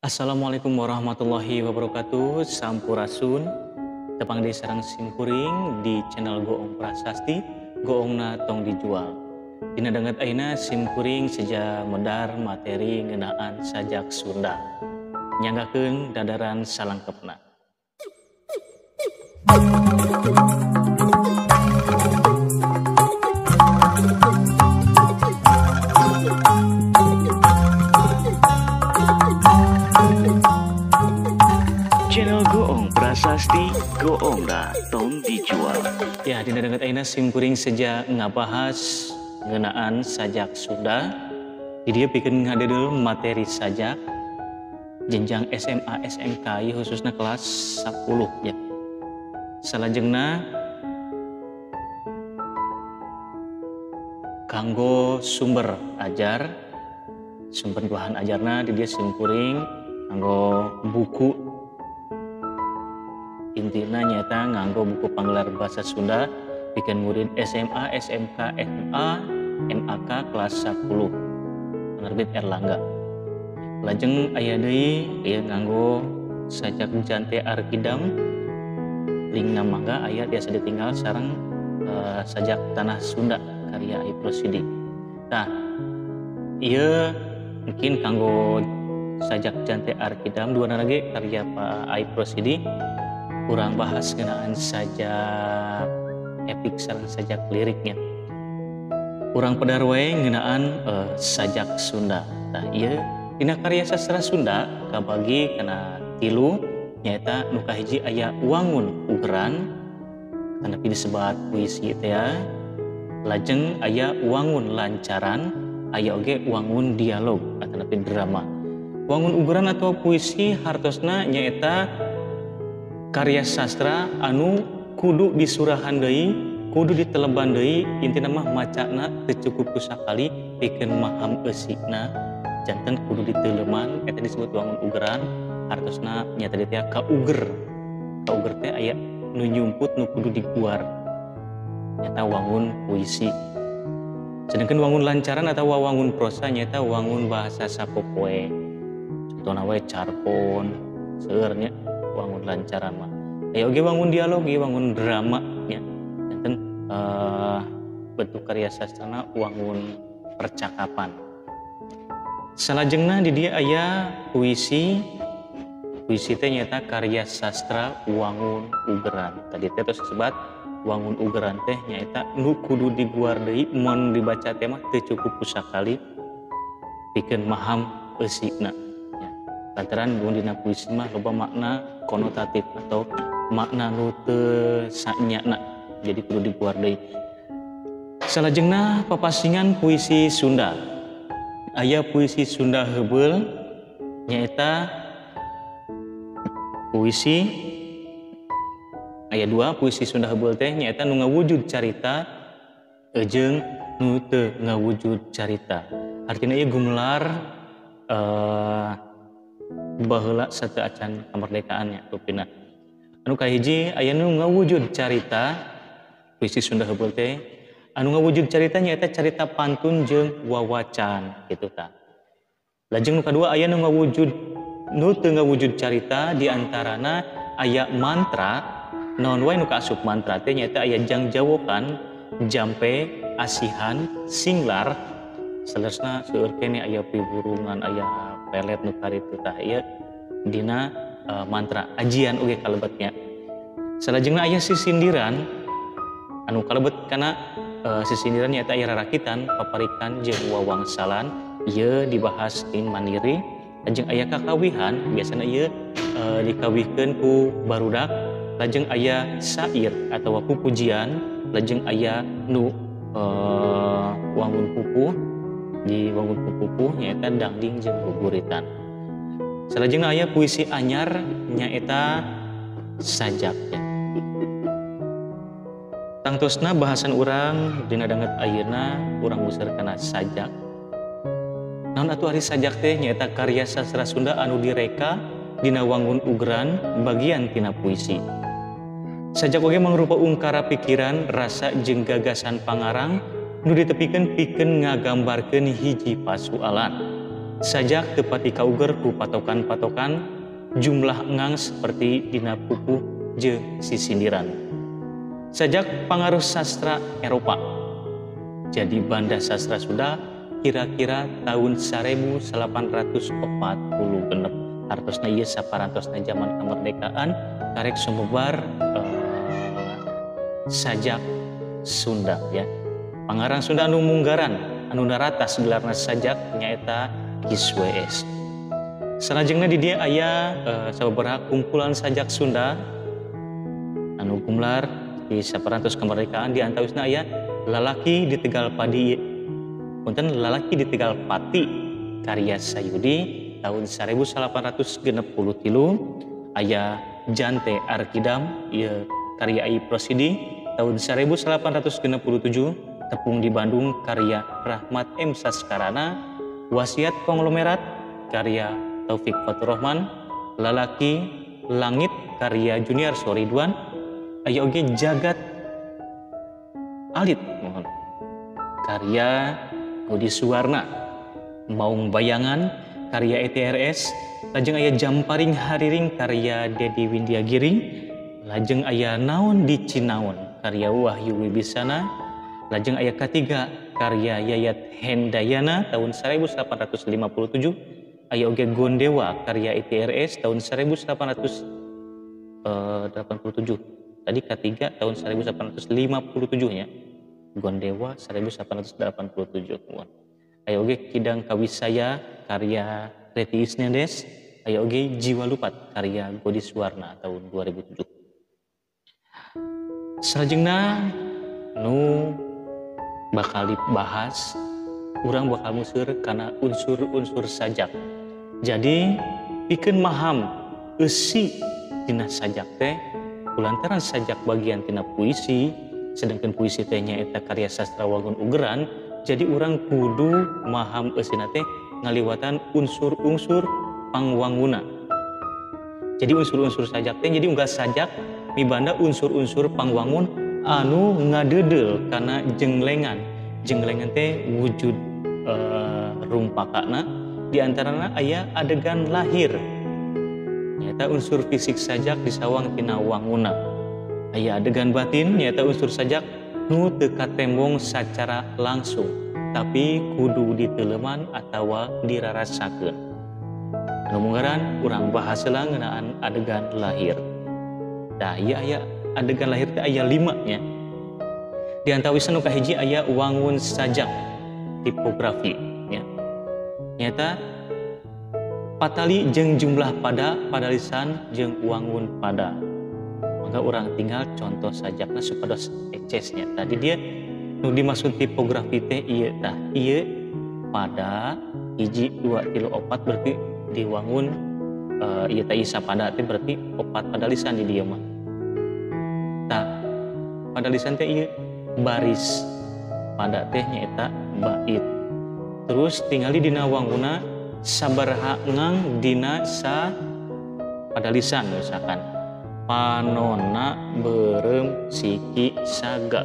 Assalamualaikum warahmatullahi wabarakatuh. Sampurasun. Tepang di sarang simkuring di channel Goong Prasasti. Goongna tong dijual. Dina danget aina simkuring seja medar materi ngenaan sajak Sunda. Nyanggakeun dadaran salangkepna. Channel Goong Prasasti, Goongna tong dijual. Ya, dina danget aina simkuring seja ngabahas ngenaan sajak Sunda. Di dia pikeun ngadedel materi sajak jenjang SMA SMK khususnya kelas 10 ya. Salajengna kanggo sumber ajar, sumber bahan ajarna di dia simkuring kanggo buku. Intina nyata nganggo buku panggelar bahasa Sunda bikin murid SMA, SMK, SMA, MAK kelas 10 penerbit Erlangga. Lajeng aya deui ieu nganggo sajak jante Arkidam lingna mangga aya tiasa ditinggal sareng sajak tanah Sunda karya Iprosidi. Tah ieu mungkin kanggo sajak jante Arkidam dua lagi karya Pak Iprosidi. Kurang bahas ngenaan sajak epik sareng sajak liriknya. Kurang pedar wae ngenaan sajak Sunda. Nah ieu dina karya sastra Sunda kabagi kana tilu nyaeta nu kahiji aya wangun ugeran tanapi disebat puisi teh ya. Lajeng aya wangun lancaran, aya oge wangun dialog tanapi drama. Wangun ugeran atau puisi hartosna nyaeta karya sastra anu kudu disurahan deui, kudu diteleban deui, intina mah macana teu cukup kusakali pikeun maham eusikna, janten kudu diteleman eta disebut wangun ugeran. Hartosna nyata dieu kauger. Kauger teh aya nu nyumput nu kudu diguar. Nyata wangun puisi. Sedangkan wangun lancaran atau wangun prosa nyata wangun bahasa sapopoe. Contohna we carpon, seueur nya wangun lancaran mah. Aya oge wangun dialog, ieu wangun drama nya. Janten bentuk karya sastrana wangun percakapan. Salajengna di dia aya puisi. Puisi teh nyata karya sastra wangun ugeran. Tadi teh tos sebat wangun ugeran teh nyaeta nu kudu diguar deui mun dibaca teh mah teu cukup kusakali pikeun maham eusikna. Lantaran mun dina puisi mah loba makna konotatif atau makna nu teu sanyana, jadi kudu diguar deui. Salajengna papasingan puisi Sunda. Aya puisi Sunda heubeul nyaeta puisi aya dua puisi Sunda heubeul teh nyaeta nu ngawujud carita jeung nu teu ngawujud carita. Artina ieu gumelar baheula sateu acan kamardekaannya rupina. Anu kahiji aya nu ngawujud carita puisi Sunda heubeul teh anu ngawujud carita nyaeta carita pantun jeung wawacan kitu tah. Lajeng nu kadua aya nu teu ngawujud carita di antarana aya mantra. Naon wae nu kaasup mantra teh nyaeta aya jangjawokan, jampe, asihan, singlar. Saleresna seueur kene aya piburungan, aya pelet nu karitu tah ieu dina mantra. Ajian oge kalebetnya. Salajengna aya sisindiran anu kalebet kana sisindiran nyaeta aya rarakitan, paparikan jeung wawangsalan. Ieu dibahas tin mandiri. Lajeng aya kakawihan, biasana ieu dikawihkeun ku barudak. Lajeng aya syair atau pupujian. Lajeng aya nu wangun pupuh. Di wangun pupuh nyaeta dangding jeung guguritan. Salajengna aya puisi anyar nyaeta sajak. Tangtosna bahasan urang dina danget ayeuna urang museur kana sajak. Naon atuh ari sajak teh nyaeta karya sastra Sunda anu direka dina wangun ugeran bagian tina puisi. Sajak oge mangrupa ungkara pikiran, rasa jeung gagasan pangarang nu ditepikeun pikeun ngagambarkeun hiji pasoalan. sajak tepati kauger ku patokan-patokan jumlah engang seperti dina pupuh je sisindiran. Sajak pengaruh sastra Eropa. Jadi banda sastra Sunda kira-kira tahun 1840 genep. Hartosna ieu saparantosna zaman kemerdekaan karek sumebar sajak Sunda ya. Pangarang Sunda anu munggaran anu naratas gelarna sajak nyaeta Kiswees. Salajengna di dia aya sababaraha kumpulan sajak Sunda anu gumlar di saparantos kemerdekaan di antawisna aya lalaki di Tegal Padi punten lalaki di Tegal Pati karya Sayudi tahun 1863 aya Jante Arkidam ieu karya Ai Prosidi tahun 1867 tepung di Bandung karya Rahmat M. Saskarana, Wasiat Konglomerat karya Taufik Faturrahman, Lalaki Langit karya Junior Soridwan, aya oge Jagat Alit mohon karya Budi Suwarna, Maung Bayangan karya ETRS, lajeng aya Jamparing Hariring karya Dedi Windiagiring, lajeng aya Naon di Cinaon karya Wahyu Wibisana, lajeng aya katiga karya Yayat Hendayana tahun 1857, aya oge Gondewa karya ITRS tahun 1887. Tadi ketiga tahun 1857 ya. Gondewa 1887. Aya oge Kidang Kawisaya karya Reti Isnendes, aya oge Jiwa Lupat karya Godi Suwarna tahun 2007. Salajengna nu bakal dibahas urang bakal museur karena unsur-unsur sajak. Jadi pikeun maham eusi dina sajak teh kulantaran sajak bagian tina puisi, sedangkan puisi teh nyaeta karya sastra Wangun Ugeran, jadi urang kudu maham eusina teh ngaliwatan unsur-unsur pangwanguna. Jadi unsur-unsur sajak teh jadi unggal sajak mibanda unsur-unsur pangwangun anu ngadedel karena jenglengan teh wujud rumpakana diantarana aya adegan lahir nyata unsur fisik sajak disawang tina wanguna, aya adegan batin nyata unsur sajak nu teu katembong secara langsung tapi kudu diteleman atawa dirarasakeun. Anu munggaran urang bahas heula ngeunaan adegan lahir. Nah, ieu aya adegan lahir teh aya 5 nya. Di antawisna nu kahiji aya wangun sajak tipografi nya. Nyata patali jeung jumlah padalisan jeung wangun pada. Maka urang tinggal contoh sajakna supados ecesnya. Tadi dia nu dimaksud tipografi teh ieu tah. Ieu pada 1 2 3 4 berarti diwangun ieu teh isa pada teh berarti 4 padalisan di dieu mah. Tah padalisan teh ieu baris pada teh nyaeta bait. Terus tingali dina wanguna sabaraha ngang dina sa padalisan misalkan panona beureum siki saga.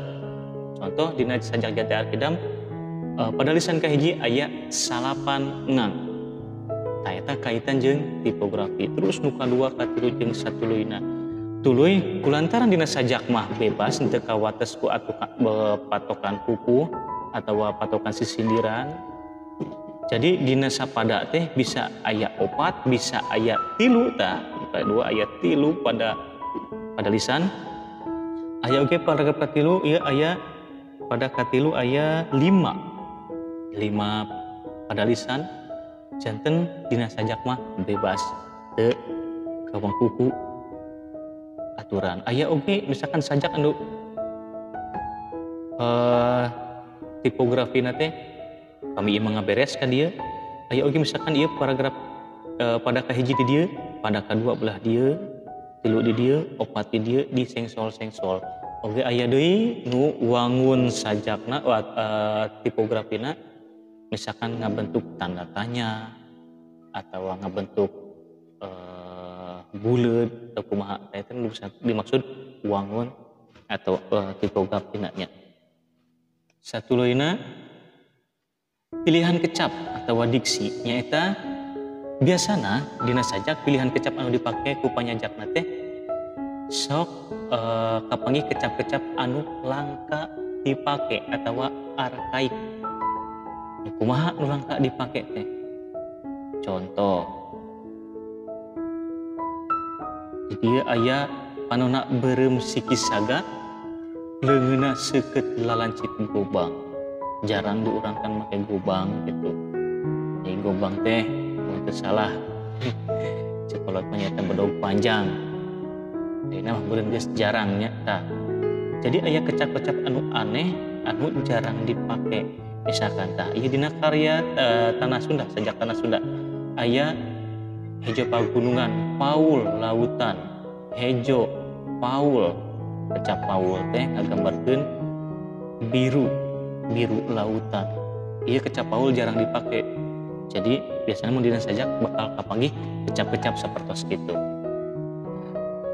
Contoh dina sajak Jante Arkidam padalisan kahiji aya 8 ngang. Tah eta kaitan jeung tipografi. Terus nu kadua katilu jeung satuluyna. Tuluy kulantaran dina sajak mah bebas teu kawates ku patokan pupuh atawa patokan sisindiran. Jadi dina sapada teh bisa aya 4, bisa aya 3 tah. Kadua aya 3 pada padalisan. Aya oge paragraf katilu ieu aya pada katilu aya 5 padalisan. Janten dina sajak mah bebas teu kawang kuku aturan. Aya oge misalkan sajak anu tipografina teh kami ieu ngaberes ka dieu. Aya oge misalkan ieu paragraf pada kahiji di dieu, pada kadua belah dieu, 3 di dieu, 4 di dieu disengsol-sengsol. Oge aya deui nu wangun sajakna tipografina misalkan ngabentuk tanda tanya atau ngabentuk buleut atau kumaha eta dimaksud wangun atau tipografina nya. Satuluyna Pilihan kecap atau diksi nyaeta biasana dina sajak pilihan kecap anu dipake ku panyajakna teh sok kapanggih kecap-kecap anu langka dipake atau arkaik. Kumaha anu langka dipake teh? Contoh, jadi aya panonna beureum sikisaga leungeunna seukeut lalancit gobang. Jarang diurangkan make gobang gitu. Jadi gobang teh mun teu salah cekolot mah nyaeta bedog panjang. Ayeuna mah beureum geus jarang nya tah. Jadi aya kecap-kecap anu aneh anu jarang dipake. Misalkan tah ieu dina karya tanah Sunda, sajak tanah Sunda. Aya hejo pagunungan, paul lautan, hejo paul. Kecap paul teh ngagambarkeun biru lautan. Ieu kecap paul jarang dipake. Jadi biasanya mun dina sajak bakal kapanggih kecap-kecap sapertos kitu.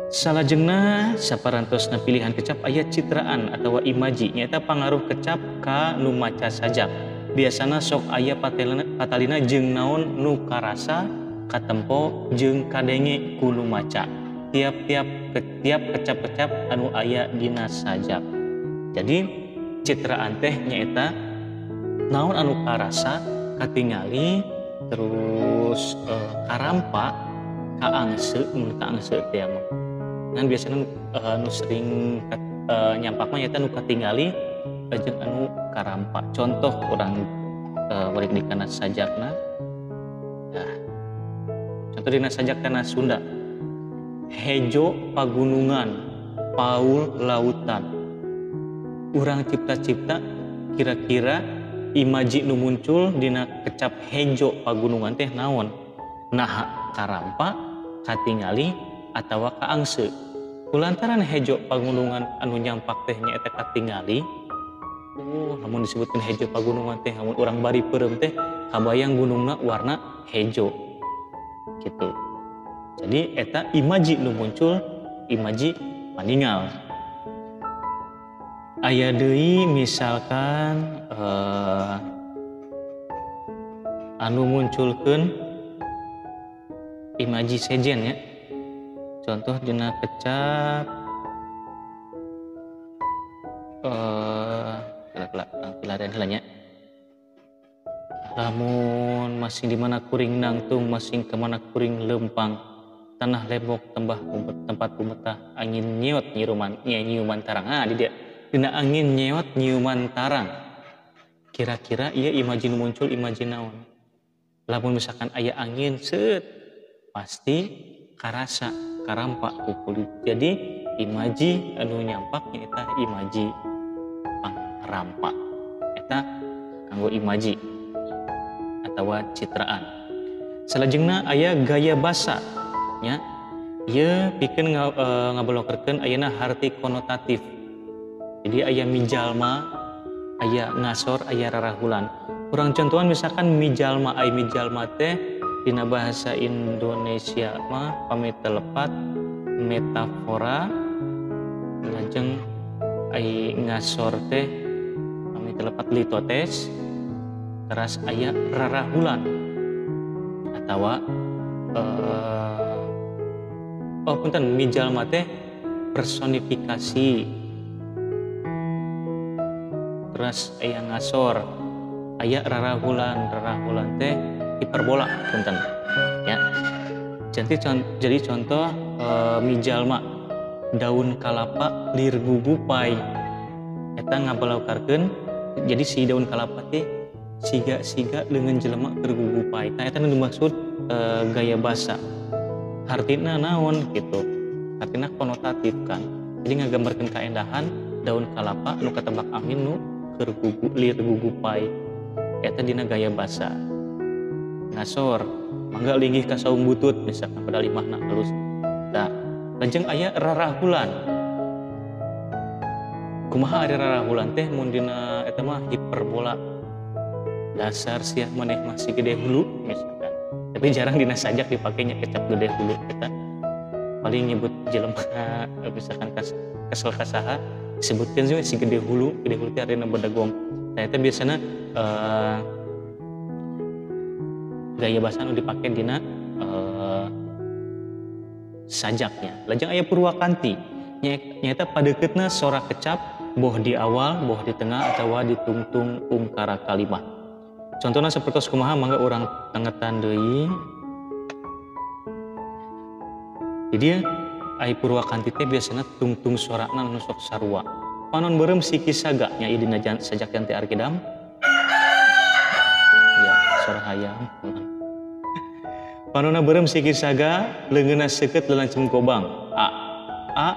Salajengna saparantosna pilihan kecap aya citraan atawa imaji nyaeta pangaruh kecap ka nu maca sajak. Biasana sok aya patalina jeung naon nu karasa katempo jeung kadenge ku nu maca. Tiap kecap-kecap anu aya dina sajak. Jadi citraan teh nyaeta naon anu karasa katingali terus karampa kaangse mun kaangse teh mah. Ngan biasana nu sering nyampak mah nyaeta nu katingali jeung anu karampa. Contoh urang balik di kana sajakna. Nah, contoh dina sajak tanah Sunda. Hejo pagunungan, paul lautan. Urang cipta-cipta kira-kira imaji nu muncul dina kecap hejo pagunungan teh naon? Nah, karampa, katingali, atawa kaangse. Kulantaran hejo pagunungan anu nyampak teh nyaeta katingali. Namun disebutkan hejo pagunungan teh namun urang bari peureum teh kabayang gunungna warna hejo. Gitu. Jadi eta imaji nu muncul, imaji paningal. Aya deui misalkan anu munculkeun imaji sejen ya. Contoh dina kecap pilarian heula nya. Lamun masing di mana kuring nangtung, masing ke mana kuring lempang. Tanah lebok tempat kumetah angin nyeot nyiuman tarang. Di dia dina angin nyeot nyiuman tarang. Kira-kira ieu imaji nu muncul imaji naon? Lamun misalkan aya angin seut pasti karasa karampa ku kulit. Jadi imaji anu nyampak nyaeta imaji pangrampa. Eta kanggo imaji atawa citraan. Salajengna aya gaya basa nya. Ieu pikeun ngabolokerkeun ayeuna harti konotatif. Jadi aya mijalma, aya ngasor, aya rarahulan. Urang contohan misalkan mijalma, ai mijalma teh dina bahasa Indonesia mah pamitelepat metafora. Lajeng ai ngasor teh pamitelepat litotes. Teras aya rarahulan atawa punten mijalma teh personifikasi. Terus aya ngasor, aya rarahulan teh hiperbola punten ya. Jadi contoh mijalma daun kalapa lir gugupai eta ngabalakarkeun. Jadi si daun kalapa teh siga leungeun jelema keur gugupai. Tah eta nu dimaksud gaya basa. Artina naon gitu. Artina konotatif kan. Jadi ngagambarkeun kaendahan daun kalapa nu katebak angin nu keur lir gugupai. Eta dina gaya basa. Ngasor mangga linggih ka saung butut misalkan pada limahna halus. Da lajeng aya rarahulan. Kumaha ari rarahulan teh mun dina eta mah hiperbola. Dasar sia maneh mah si gede hulu misalkan. Tapi jarang dina sajak dipakainya kecap gede hulu. Kita paling nyebut jelema misalkan kesel kasaha disebutkeun juga si gede hulu teh arina bedagong. Nah eta biasana gaya bahasa anu dipake dina sajaknya. Lajeng aya Purwakanti nyaeta padeukeutna sora kecap boh di awal, boh di tengah atawa di tungtung ungkara kalimah. Contohna sapertos kumaha mangga urang tangetan deui. Jadi aya Purwakanti teh biasana tungtung sorana anu sok sarua. Panon beureum siki saga nya ieu dina sajak Jante Arkidam. Ya, sora hayam. Panona beureum siki saga leungeunna seukeut lelancung gobang. A.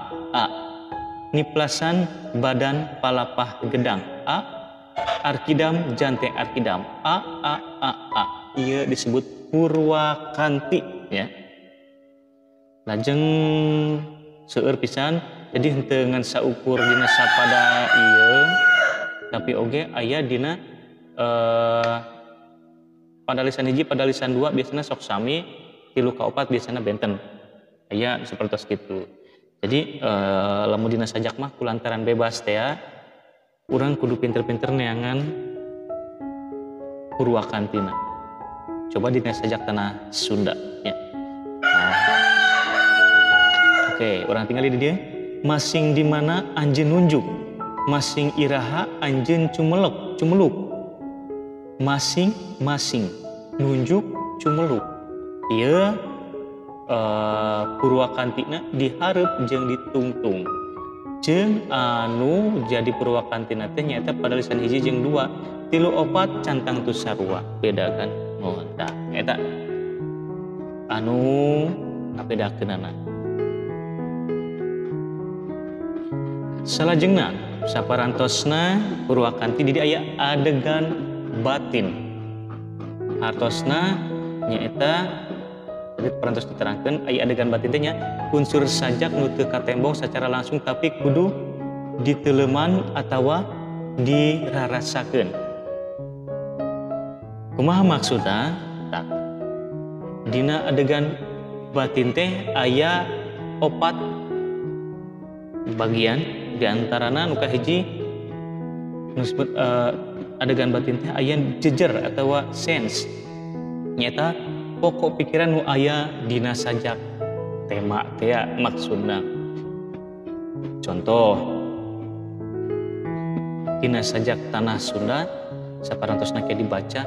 Niplasan badan palapah gedang. A. Arkidam Jante Arkidam. A. Ieu disebut Purwakanti ya. Lajeng seueur pisan jadi henteu ngan saukur dina sapada ieu tapi oge aya dina padalisan hiji padalisan dua biasanya sok sami, 3 ka 4 biasanya benten aya sapertos kitu. Jadi lamun dina sajak mah kulantaran bebas teh ya urang kudu pinter-pinter neangan Purwakantina. Coba dina sajak tanah Sunda ya. Oke, orang tinggal di dia. Masing di mana anjeun nunjuk, masing iraha anjeun cumeluk. Masing nunjuk cumeluk. Ieu Purwakantina dihareup jeung ditungtung. Jeung anu jadi Purwakantina teh nyaeta padalisan hiji jeung 2, 3 4 cantang tu sarua. Beda kan? Oh, tah eta anu ngabedakeunana. Salajengna saparantosna Purwakanti di aya adegan batin. Hartosna nyaeta parantos diterangkeun aya adegan batin teh nya unsur sajak nu teu katembong secara langsung tapi kudu diteuleman atawa dirarasakeun. Kumaha maksudna? Tak. Dina adegan batin teh aya 4 bagian di antarana nu kahiji nu disebut adegan batin teh aya jejer atawa sense nyata pokok pikiran nu aya dina sajak tema teh maksudna. Contoh dina sajak tanah Sunda saparantosna ke dibaca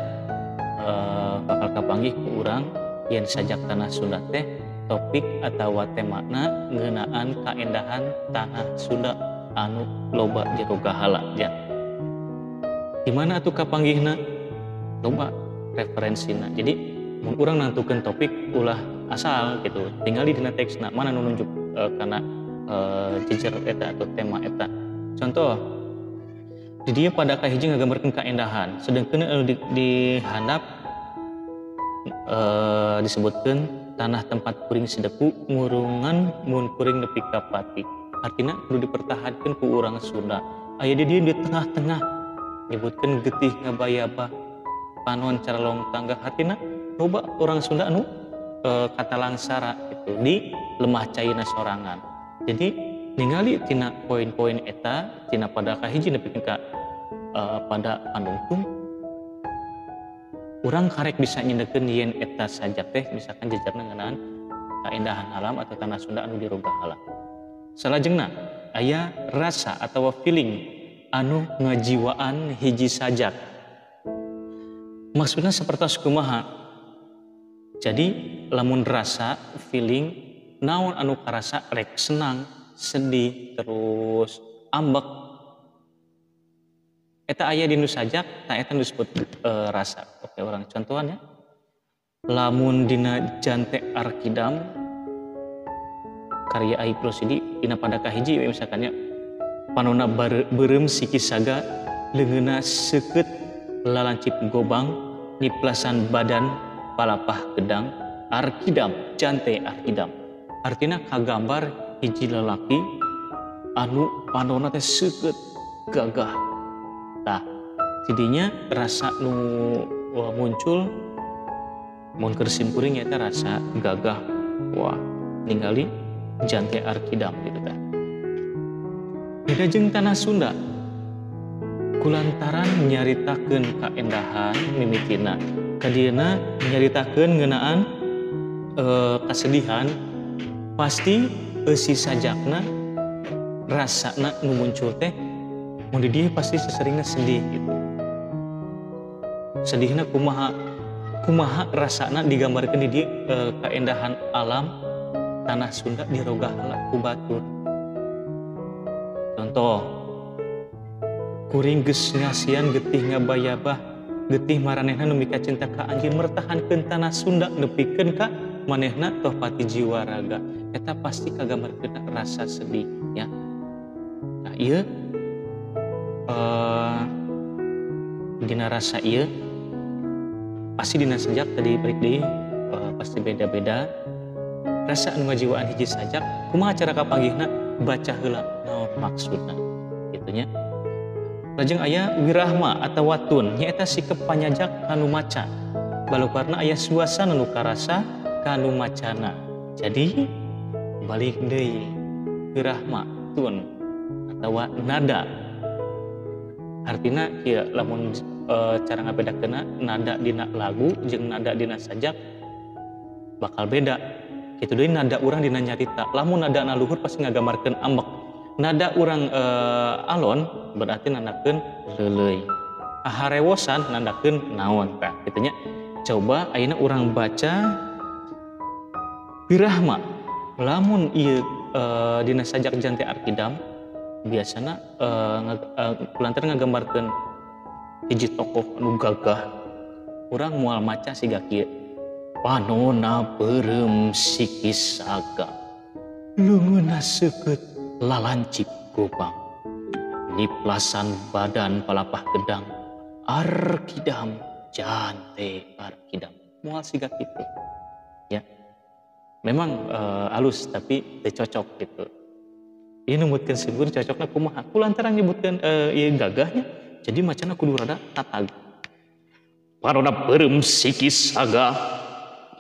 bakal kapanggih ku urang yen sajak tanah Sunda teh topik atawa temana ngeunaan kaendahan tanah Sunda anu loba jero gahala ya. Gimana atuh kapanggihna? Loba referensina. Jadi mun urang nantukeun topik ulah asal gitu. Tinggal dina teksna mana nu nunjuk kana jejer eta atau tema eta. Contoh di dieu pada kahiji ngagambarkeun kaendahan. Sedengkeun di handap disebutkeun tanah tempat kuring sedeku ngurungan mun kuring nepi ka pati. Artinya perlu dipertahankan ku urang Sunda. Aya di dieu di tengah-tengah nyebutkeun getih ngabayaba panon caralong tangga. Artinya loba urang Sunda anu kata langsara gitu di lemah caina sorangan. Jadi ningali tina poin-poin eta tina pada kahiji nepi ka pada panungtung urang karek bisa nyendekeun yen eta sajak teh misalkan jejerna ngeunaan kaendahan alam atau tanah Sunda anu diroga halam. Salajengna aya rasa atau feeling anu ngajiwaan hiji sajak. Maksudna sapertos kumaha? Jadi lamun rasa feeling naon anu karasa rek senang, sedih, terus ambek. Eta aya di nu sajak, tah eta disebut rasa. Oke, orang contohan ya. Lamun dina Jante Arkidam karya Ai Prosidi dina pada kahiji misalkan ya panonna beureum siki saga leungeunna seukeut lalancip gobang niplasan badan palapah gedang Arkidam Jante Arkidam. Artina kagambar hiji lalaki anu panonna teh seukeut gagah. Tah tidinya rasa nu muncul mun keur simkuring eta rasa gagah wah ningali Jante Arkidam gitu tah. Beda jeung tanah Sunda kulantaran nyaritakeun kaendahan mimitina kadiana nyaritakeun ngeunaan kasedihan pasti eusi sajakna rasana nu muncul teh mun di dieu pasti seseringna sedih gitu. Sedihna kumaha rasana digambarkeun di dieu kaendahan alam tanah Sunda dirogah ku batur. Contoh, kuring geus ngasian getih ngabayabah, getih maranehna nu mika cinta ka anjeun mertahankeun tanah Sunda nepikeun ka manehna toh pati jiwa raga. Eta pasti kagambarkeun rasa sedih ya. Nah, ieu dina rasa ieu pasti dina sajak tadi balik deui pasti beda-beda. Rasa anu ngajiwaan hiji sajak kumaha cara kapanggihna baca heula naon maksudna kitu nya. Lajeng aya wirahma atau watun nyaeta sikep panyajak kanu maca. Balukarna aya suasana nu karasa kanu macana. Jadi balik deui wirahma tun atawa nada. Artina kieu lamun cara ngabedakeunna nada dina lagu jeung nada dina sajak bakal beda. Kitu deui nada urang dina nyarita. Lamun nada na luhur pasti ngagambarkeun ambek. Nada urang alon berarti nandakeun leuleuy. Harewosan nandakeun naon tah kitu nya. Coba ayeuna urang baca wirahma. Lamun ieu dina sajak Jante Arkidam biasana kulantaran ngagambarkeun hiji tokoh anu gagah. Urang moal maca siga kieu. Panona beureum sikis saga, leungeunna seukeut lalancip gobang, niplasan badan palapah gedang, Arkidam Jante Arkidam. Moal siga kitu. Ya. Memang alus tapi teu cocok gitu. Ieu numutkeun seueur cocokna kumaha? Kulantaran nyebutkeun ieu gagahnya, jadi macana kudu rada tatag. Panona beureum sikis saga,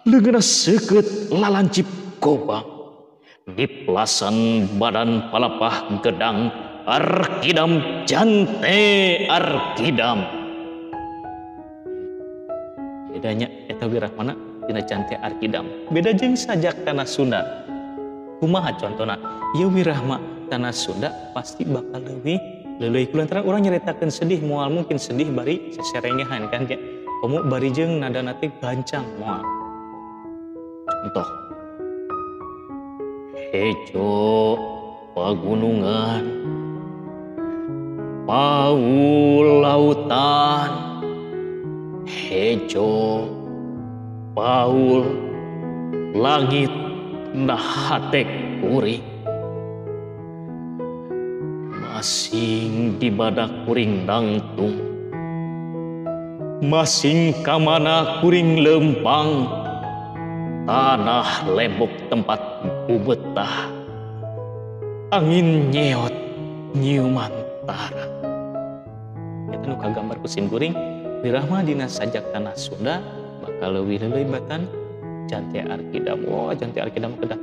leungeunna seukeut lalancip gobang, diplasan badan palapah gedang, Arkidam Jante Arkidam. Bedanya eta wirahmana dina Jante Arkidam. Beda jeung sajak tanah Sunda. Kumaha contona? Ieu wirahma tanah Sunda pasti bakal leuwih kulantaran urang nyaritakeun sedih moal mungkin sedih bari seserengehan kan ya. Komo bari jeung nadana teh gancang moal. Contoh, hejo pagunungan, paul lautan, hejo paul langit nahatek kuring, masing di badak kuring nangtung, masing kamana kuring lempang, tanah lembok tempat ubetah, angin nyeot nyiuman tara. Eta nu kagambar ku sim kuring wirahma dina sajak tanah Sunda bakal leuwih leuleubatan Jante Arkidam. Wah, Jante Arkidam kedah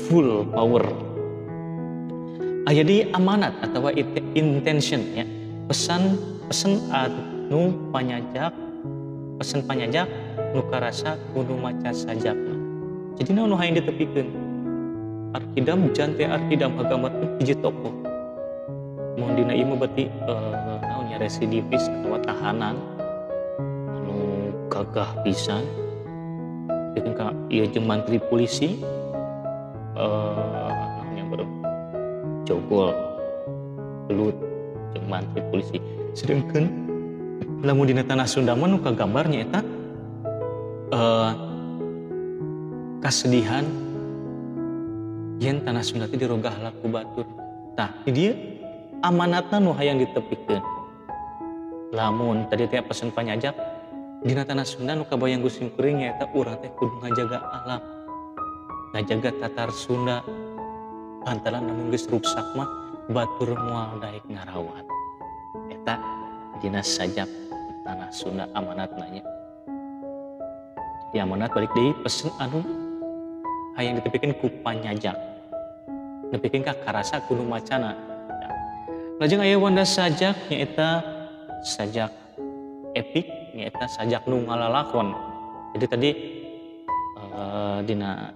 full power. Aya di amanat atau intention ya. Pesan anu panyajak, pesan panyajak nu karasa kudu maca sajakna. Jadi naon nu hayang ditepikeun? Arkidam Jante Arkidam ngagambarkeun hiji tokoh. Mun dina ieu berarti naon nya residivis atawa tahanan anu gagah pisan. Jeung ka ieu jeung mantri polisi naon nya beureum jogol gelut jeung mantri polisi. Sedengkeun lamun dina tanah Sunda mah nu kagambarnya eta kasedihan yen tanah Sunda teh dirogah laku batur. Tah, di dieu amanatna nu hayang ditepikeun. Lamun tadi teh pesan panyajak dina tanah Sunda nu kabayang ku sim kuring nyaeta urang teh kudu ngajaga alam. Ngajaga tatar Sunda. Lantaran namun geus ruksak mah batur moal daek ngarawat. Eta dina sajak tanah Sunda amanatna nya. Di amanat balik deui pesen anu hayang ditepikeun ku panyajak. Nepikeun ka karasa kudu macana. Lajeng aya wanda sajak nyaeta sajak epik nyaeta sajak nu ngalalakon. Jadi tadi dina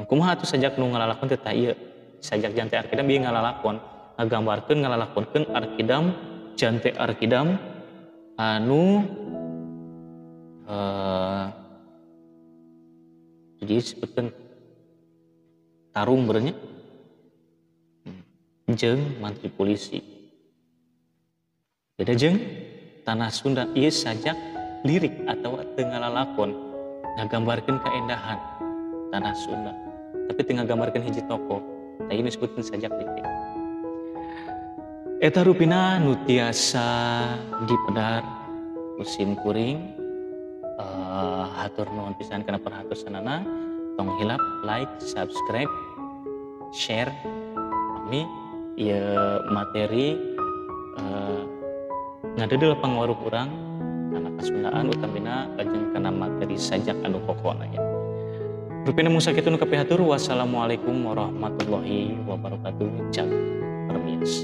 kumaha atuh sajak nu ngalalakon teh tah ieu sajak jante arkidam ieu ngalalakon ngagambarkeun ngalalakonkeun arkidam jante arkidam anu jadi disebutkeun tarung berenya jeung mantri polisi. Beda jeung tanah Sunda ieu sajak lirik atau teu ngalalakon ngagambarkeun kaendahan tanah Sunda tapi teu ngagambarkeun hiji tokoh. Tah ieu disebutkeun sajak lirik. Eta rupina nu tiasa dipedar musim kuring. Hatur nuhun pisan kana perhatosanana. Tong hilap like, subscribe, share kami ieu materi ngadedel pangaruh urang kana kasundaan utamina kajeng kana materi sajak anu pokona nya. Rupina mung sakitu nu kapihatur. Wassalamualaikum warahmatullahi wabarakatuh. Cak permias.